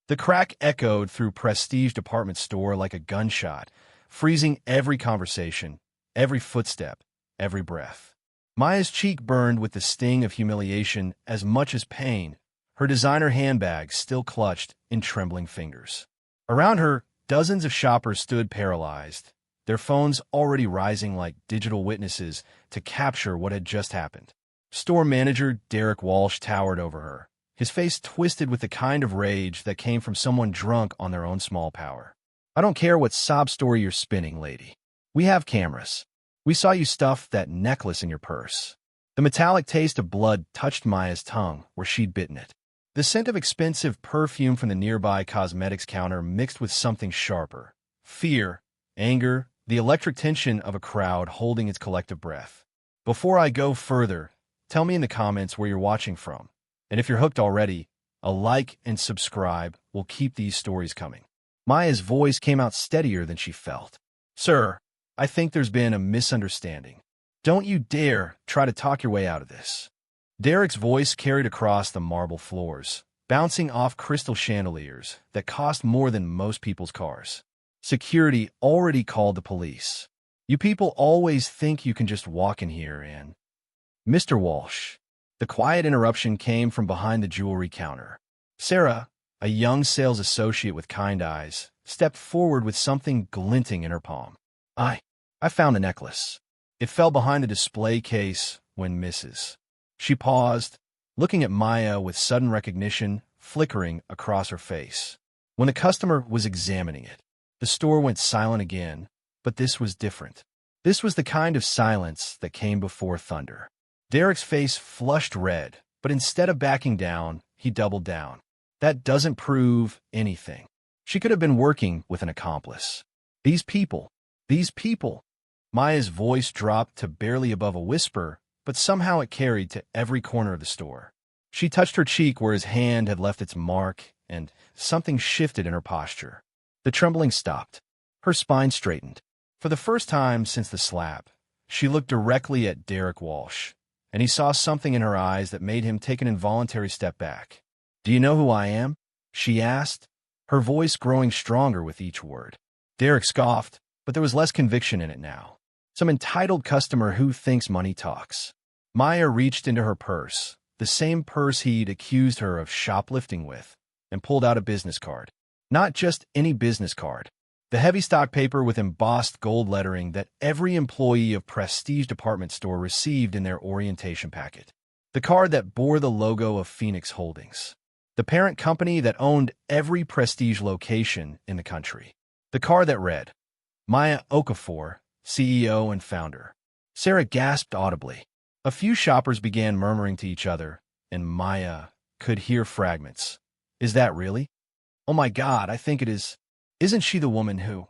The crack echoed through Prestige department store like a gunshot, freezing every conversation, every footstep, every breath. Maya's cheek burned with the sting of humiliation as much as pain, her designer handbag still clutched in trembling fingers. Around her, dozens of shoppers stood paralyzed, their phones already rising like digital witnesses to capture what had just happened. Store manager Derek Walsh towered over her, his face twisted with the kind of rage that came from someone drunk on their own small power. "I don't care what sob story you're spinning, lady. We have cameras. We saw you stuff that necklace in your purse." The metallic taste of blood touched Maya's tongue where she'd bitten it. The scent of expensive perfume from the nearby cosmetics counter mixed with something sharper. Fear, anger, the electric tension of a crowd holding its collective breath. Before I go further, tell me in the comments where you're watching from. And if you're hooked already, a like and subscribe will keep these stories coming. Maya's voice came out steadier than she felt. "Sir, I think there's been a misunderstanding. Don't you dare try to talk your way out of this." Derek's voice carried across the marble floors, bouncing off crystal chandeliers that cost more than most people's cars. Security already called the police. You people always think you can just walk in here and... Mr. Walsh. The quiet interruption came from behind the jewelry counter. Sarah, a young sales associate with kind eyes, stepped forward with something glinting in her palm. I found a necklace. It fell behind a display case when Mrs. She paused, looking at Maya with sudden recognition flickering across her face. When the customer was examining it, the store went silent again, but this was different. This was the kind of silence that came before thunder. Derek's face flushed red, but instead of backing down, he doubled down. That doesn't prove anything. She could have been working with an accomplice. These people. Maya's voice dropped to barely above a whisper, but somehow it carried to every corner of the store. She touched her cheek where his hand had left its mark, and something shifted in her posture. The trembling stopped. Her spine straightened. For the first time since the slap, she looked directly at Derek Walsh, and he saw something in her eyes that made him take an involuntary step back. "Do you know who I am?" she asked, her voice growing stronger with each word. Derek scoffed, but there was less conviction in it now. Some entitled customer who thinks money talks. Maya reached into her purse, the same purse he'd accused her of shoplifting with, and pulled out a business card. Not just any business card. The heavy stock paper with embossed gold lettering that every employee of Prestige department store received in their orientation packet. The card that bore the logo of Phoenix Holdings, the parent company that owned every Prestige location in the country. The card that read, Maya Okafor, CEO and founder. Sarah gasped audibly. A few shoppers began murmuring to each other, and Maya could hear fragments. "Is that really? Oh my God, I think it is. Isn't she the woman who..."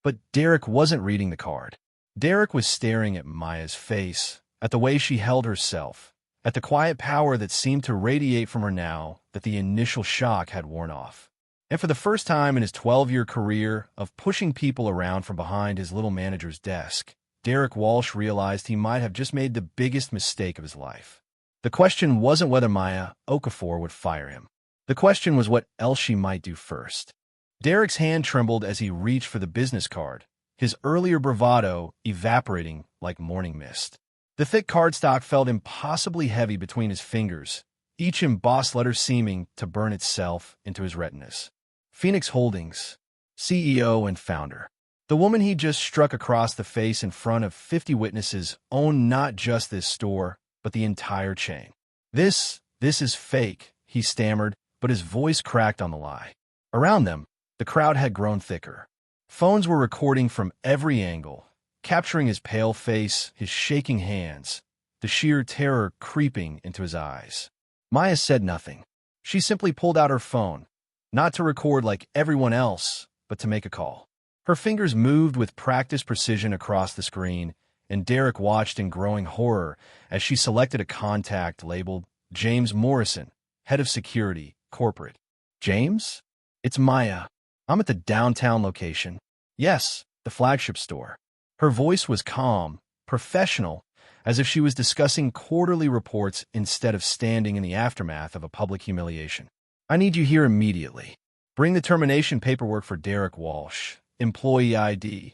But Derek wasn't reading the card. Derek was staring at Maya's face, at the way she held herself, at the quiet power that seemed to radiate from her now that the initial shock had worn off. And for the first time in his 12-year career of pushing people around from behind his little manager's desk, Derek Walsh realized he might have just made the biggest mistake of his life. The question wasn't whether Maya Okafor would fire him. The question was what else she might do first. Derek's hand trembled as he reached for the business card, his earlier bravado evaporating like morning mist. The thick cardstock felt impossibly heavy between his fingers, each embossed letter seeming to burn itself into his retinas. Phoenix Holdings, CEO and founder. The woman he just struck across the face in front of 50 witnesses owned not just this store, but the entire chain. This is fake, he stammered, but his voice cracked on the lie. Around them, the crowd had grown thicker. Phones were recording from every angle, capturing his pale face, his shaking hands, the sheer terror creeping into his eyes. Maya said nothing. She simply pulled out her phone, not to record like everyone else, but to make a call. Her fingers moved with practiced precision across the screen, and Derek watched in growing horror as she selected a contact labeled James Morrison, head of security, corporate. "James? It's Maya. I'm at the downtown location." "Yes, the flagship store." Her voice was calm, professional, as if she was discussing quarterly reports instead of standing in the aftermath of a public humiliation. "I need you here immediately." Bring the termination paperwork for Derek Walsh. Employee ID.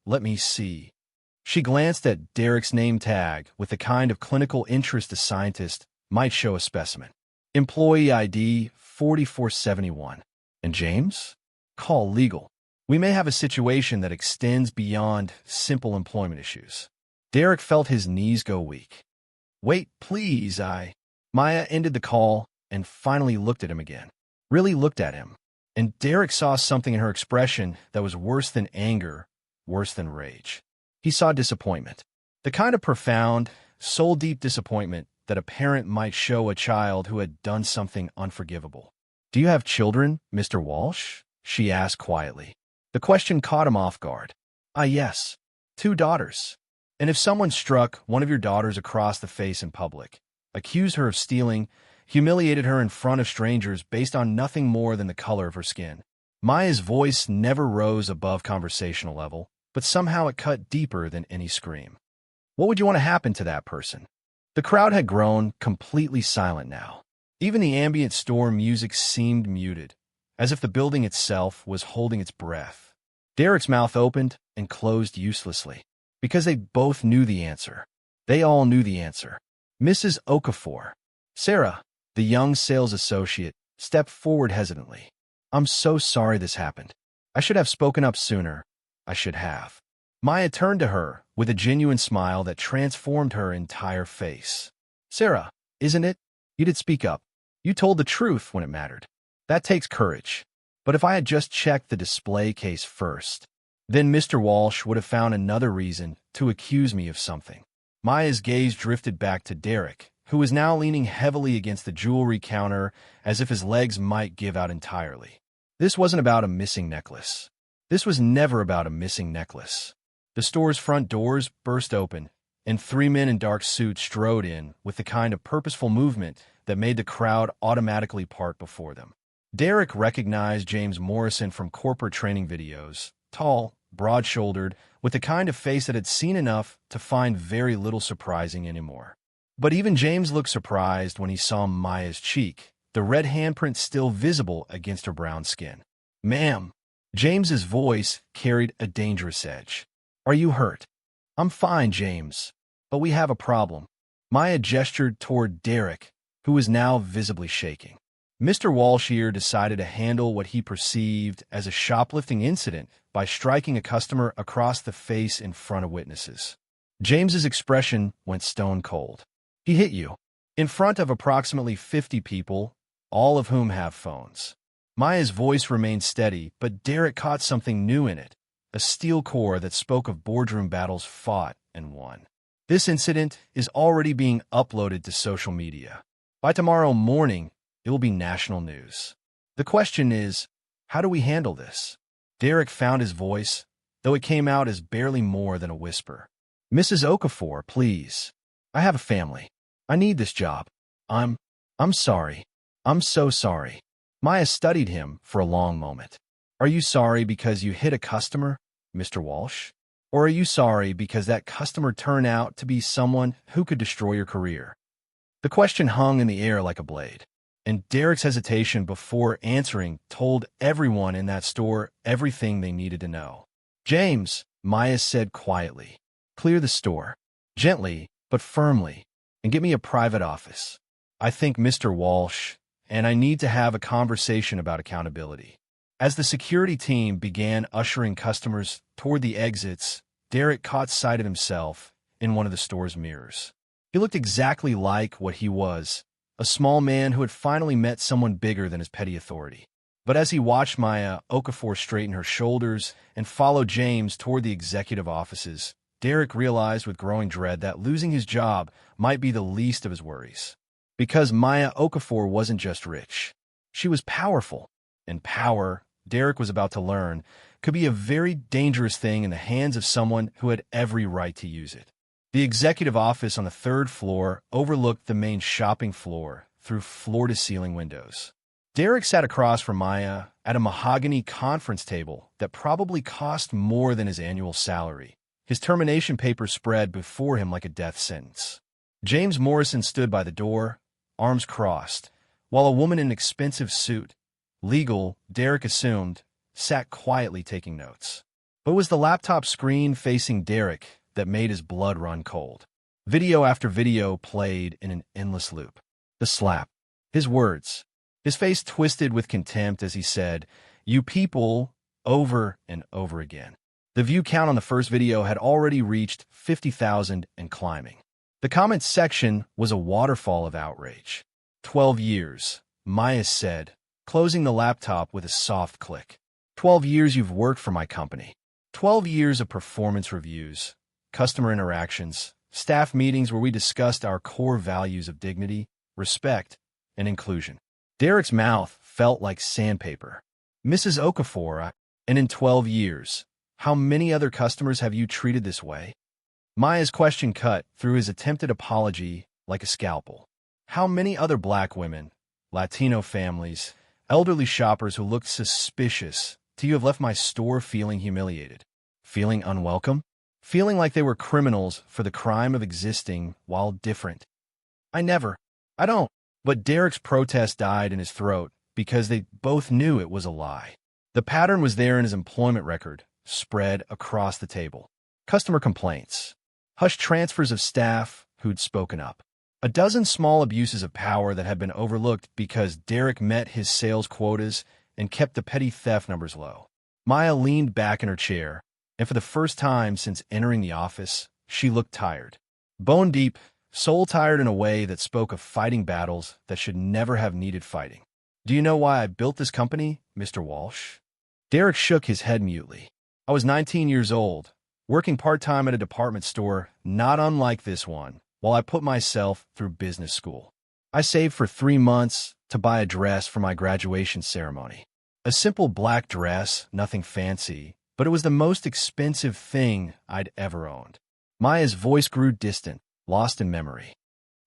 Let me see. She glanced at Derek's name tag with the kind of clinical interest a scientist might show a specimen. Employee ID 4471. And James? Call legal. We may have a situation that extends beyond simple employment issues. Derek felt his knees go weak. Wait, please, Maya ended the call and finally looked at him again. Really looked at him. And Derek saw something in her expression that was worse than anger, worse than rage. He saw disappointment. The kind of profound, soul-deep disappointment that a parent might show a child who had done something unforgivable. Do you have children, Mr. Walsh? She asked quietly. The question caught him off guard. Yes. 2 daughters. And if someone struck one of your daughters across the face in public, accused her of stealing, humiliated her in front of strangers based on nothing more than the color of her skin. Maya's voice never rose above conversational level, but somehow it cut deeper than any scream. What would you want to happen to that person? The crowd had grown completely silent now. Even the ambient store music seemed muted, as if the building itself was holding its breath. Derek's mouth opened and closed uselessly, because they both knew the answer. They all knew the answer. Mrs. Okafor. Sarah, the young sales associate, stepped forward hesitantly. I'm so sorry this happened. I should have spoken up sooner. I should have. Maya turned to her with a genuine smile that transformed her entire face. Sarah, isn't it? You did speak up. You told the truth when it mattered. That takes courage. But if I had just checked the display case first, then Mr. Walsh would have found another reason to accuse me of something. Maya's gaze drifted back to Derek, who was now leaning heavily against the jewelry counter as if his legs might give out entirely. This wasn't about a missing necklace. This was never about a missing necklace. The store's front doors burst open, and 3 men in dark suits strode in with the kind of purposeful movement that made the crowd automatically part before them. Derek recognized James Morrison from corporate training videos, tall, broad-shouldered, with the kind of face that had seen enough to find very little surprising anymore. But even James looked surprised when he saw Maya's cheek, the red handprint still visible against her brown skin. Ma'am. James's voice carried a dangerous edge. Are you hurt? I'm fine, James. But we have a problem. Maya gestured toward Derek, who was now visibly shaking. Mr. Walsh here decided to handle what he perceived as a shoplifting incident by striking a customer across the face in front of witnesses. James's expression went stone cold. He hit you. In front of approximately 50 people, all of whom have phones. Maya's voice remained steady, but Derek caught something new in it, a steel core that spoke of boardroom battles fought and won. This incident is already being uploaded to social media. By tomorrow morning, it will be national news. The question is, how do we handle this? Derek found his voice, though it came out as barely more than a whisper. Mrs. Okafor, please. I have a family. I need this job. I'm sorry. I'm so sorry. Maya studied him for a long moment. Are you sorry because you hit a customer, Mr. Walsh? Or are you sorry because that customer turned out to be someone who could destroy your career? The question hung in the air like a blade, and Derek's hesitation before answering told everyone in that store everything they needed to know. James, Maya said quietly, clear the store, gently but firmly, and get me a private office. I think Mr. Walsh, and I need to have a conversation about accountability. As the security team began ushering customers toward the exits, Derek caught sight of himself in one of the store's mirrors. He looked exactly like what he was, a small man who had finally met someone bigger than his petty authority. But as he watched Maya Okafor straighten her shoulders and follow James toward the executive offices, Derek realized with growing dread that losing his job might be the least of his worries. Because Maya Okafor wasn't just rich. She was powerful. And power, Derek was about to learn, could be a very dangerous thing in the hands of someone who had every right to use it. The executive office on the 3rd floor overlooked the main shopping floor through floor-to-ceiling windows. Derek sat across from Maya at a mahogany conference table that probably cost more than his annual salary. His termination papers spread before him like a death sentence. James Morrison stood by the door, arms crossed, while a woman in an expensive suit, Legal, Derek assumed, sat quietly taking notes. But it was the laptop screen facing Derek that made his blood run cold. Video after video played in an endless loop. The slap. His words. His face twisted with contempt as he said, "You people," over and over again. The view count on the first video had already reached 50,000 and climbing. The comments section was a waterfall of outrage. 12 years, Maya said, closing the laptop with a soft click. 12 years you've worked for my company. 12 years of performance reviews, customer interactions, staff meetings where we discussed our core values of dignity, respect, and inclusion. Derek's mouth felt like sandpaper. "Mrs. Okafor, and in 12 years, how many other customers have you treated this way?" Maya's question cut through his attempted apology like a scalpel. "How many other black women, Latino families, elderly shoppers who looked suspicious to you have left my store feeling humiliated, feeling unwelcome, feeling like they were criminals for the crime of existing while different?" I don't." But Derek's protest died in his throat because they both knew it was a lie. The pattern was there in his employment record, spread across the table. Customer complaints, hushed transfers of staff who'd spoken up, a dozen small abuses of power that had been overlooked because Derek met his sales quotas and kept the petty theft numbers low. Maya leaned back in her chair, and for the first time since entering the office, she looked tired. Bone deep, soul tired in a way that spoke of fighting battles that should never have needed fighting. "Do you know why I built this company, Mr. Walsh?" Derek shook his head mutely. "I was 19 years old, working part-time at a department store not unlike this one, while I put myself through business school. I saved for 3 months to buy a dress for my graduation ceremony. A simple black dress, nothing fancy, but it was the most expensive thing I'd ever owned." Maya's voice grew distant, lost in memory.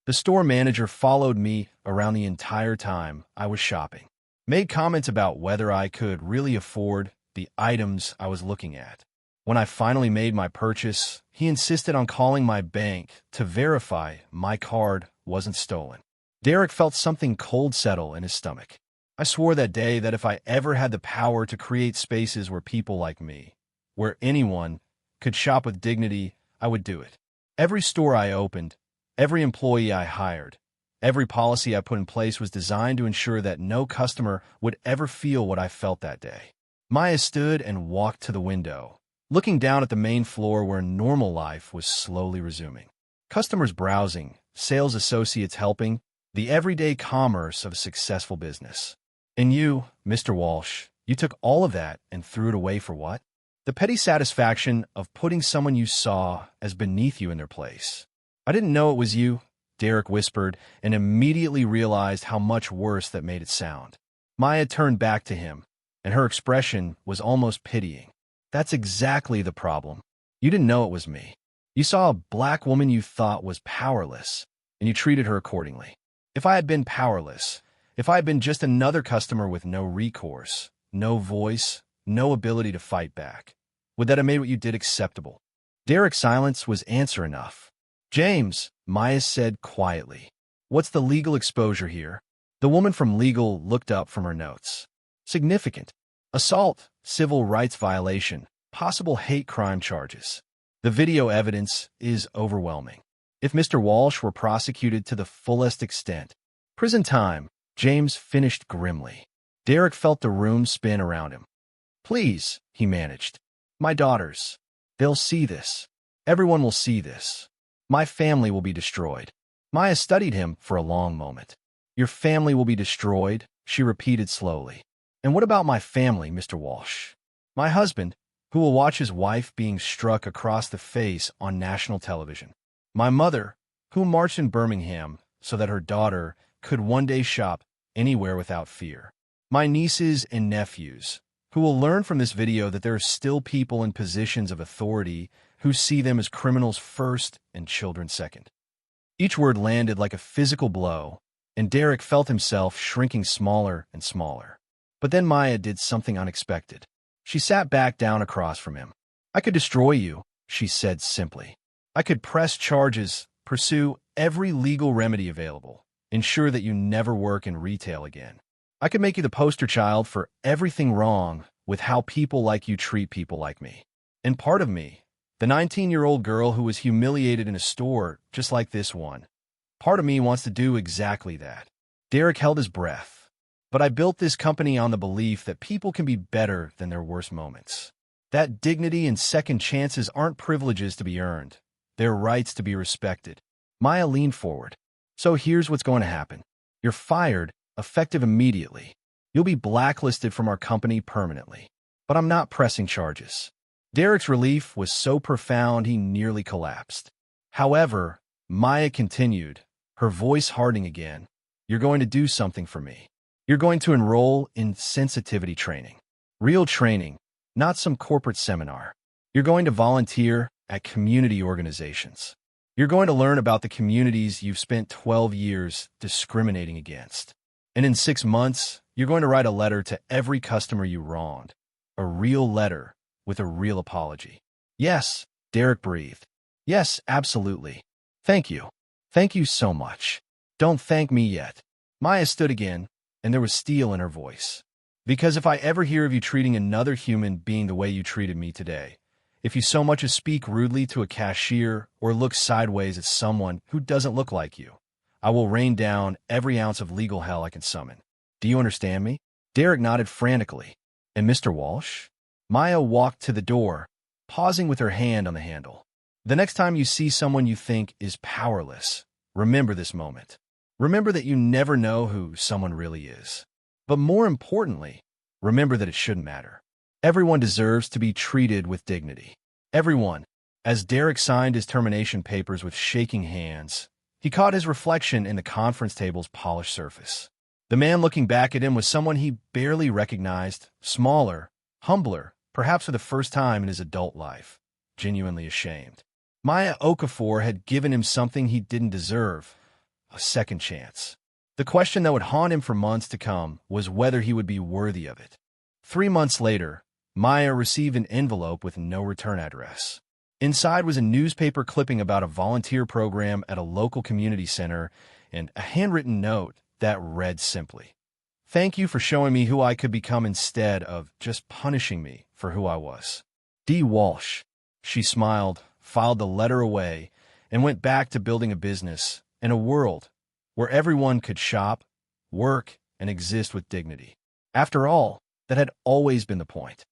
"The store manager followed me around the entire time I was shopping, made comments about whether I could really afford the items I was looking at. When I finally made my purchase, he insisted on calling my bank to verify my card wasn't stolen." Derek felt something cold settle in his stomach. "I swore that day that if I ever had the power to create spaces where people like me, where anyone could shop with dignity, I would do it. Every store I opened, every employee I hired, every policy I put in place was designed to ensure that no customer would ever feel what I felt that day." Maya stood and walked to the window, looking down at the main floor where normal life was slowly resuming. Customers browsing, sales associates helping, the everyday commerce of a successful business. "And you, Mr. Walsh, you took all of that and threw it away for what?" "The petty satisfaction of putting someone you saw as beneath you in their place." "I didn't know it was you," Derek whispered, and immediately realized how much worse that made it sound. Maya turned back to him, and her expression was almost pitying. "That's exactly the problem. You didn't know it was me. You saw a black woman you thought was powerless, and you treated her accordingly. If I had been powerless, if I had been just another customer with no recourse, no voice, no ability to fight back, would that have made what you did acceptable?" Derek's silence was answer enough. "James," Maya said quietly, "what's the legal exposure here?" The woman from legal looked up from her notes. "Significant. Assault, civil rights violation, possible hate crime charges. The video evidence is overwhelming. If Mr. Walsh were prosecuted to the fullest extent, prison time," James finished grimly. Derek felt the room spin around him. "Please," he managed. "My daughters. They'll see this. Everyone will see this. My family will be destroyed." Maya studied him for a long moment. "Your family will be destroyed," she repeated slowly. "And what about my family, Mr. Walsh? My husband, who will watch his wife being struck across the face on national television. My mother, who marched in Birmingham so that her daughter could one day shop anywhere without fear. My nieces and nephews, who will learn from this video that there are still people in positions of authority who see them as criminals first and children second." Each word landed like a physical blow, and Derek felt himself shrinking smaller and smaller. But then Maya did something unexpected. She sat back down across from him. "I could destroy you," she said simply. "I could press charges, pursue every legal remedy available, ensure that you never work in retail again. I could make you the poster child for everything wrong with how people like you treat people like me. And part of me, the 19-year-old girl who was humiliated in a store just like this one, part of me wants to do exactly that. Derek held his breath. But I built this company on the belief that people can be better than their worst moments. That dignity and second chances aren't privileges to be earned. They're rights to be respected. Maya leaned forward. So here's what's going to happen. You're fired, effective immediately. You'll be blacklisted from our company permanently. But I'm not pressing charges. Derek's relief was so profound he nearly collapsed. However, Maya continued, her voice hardening again. You're going to do something for me. You're going to enroll in sensitivity training. Real training, not some corporate seminar. You're going to volunteer at community organizations. You're going to learn about the communities you've spent 12 years discriminating against. And in 6 months, you're going to write a letter to every customer you wronged. A real letter with a real apology. Yes, Derek breathed. Yes, absolutely. Thank you. Thank you so much. Don't thank me yet. Maya stood again, and there was steel in her voice. Because if I ever hear of you treating another human being the way you treated me today, if you so much as speak rudely to a cashier or look sideways at someone who doesn't look like you, I will rain down every ounce of legal hell I can summon. Do you understand me? Derek nodded frantically. And Mr. Walsh? Maya walked to the door, pausing with her hand on the handle. The next time you see someone you think is powerless, remember this moment. Remember that you never know who someone really is. But more importantly, remember that it shouldn't matter. Everyone deserves to be treated with dignity. Everyone. As Derek signed his termination papers with shaking hands, he caught his reflection in the conference table's polished surface. The man looking back at him was someone he barely recognized, smaller, humbler, perhaps for the first time in his adult life, genuinely ashamed. Maya Okafor had given him something he didn't deserve, a second chance. The question that would haunt him for months to come was whether he would be worthy of it. 3 months later, Maya received an envelope with no return address. Inside was a newspaper clipping about a volunteer program at a local community center and a handwritten note that read simply, "Thank you for showing me who I could become instead of just punishing me for who I was. D. Walsh." She smiled, filed the letter away, and went back to building a business in a world where everyone could shop, work, and exist with dignity. After all, that had always been the point.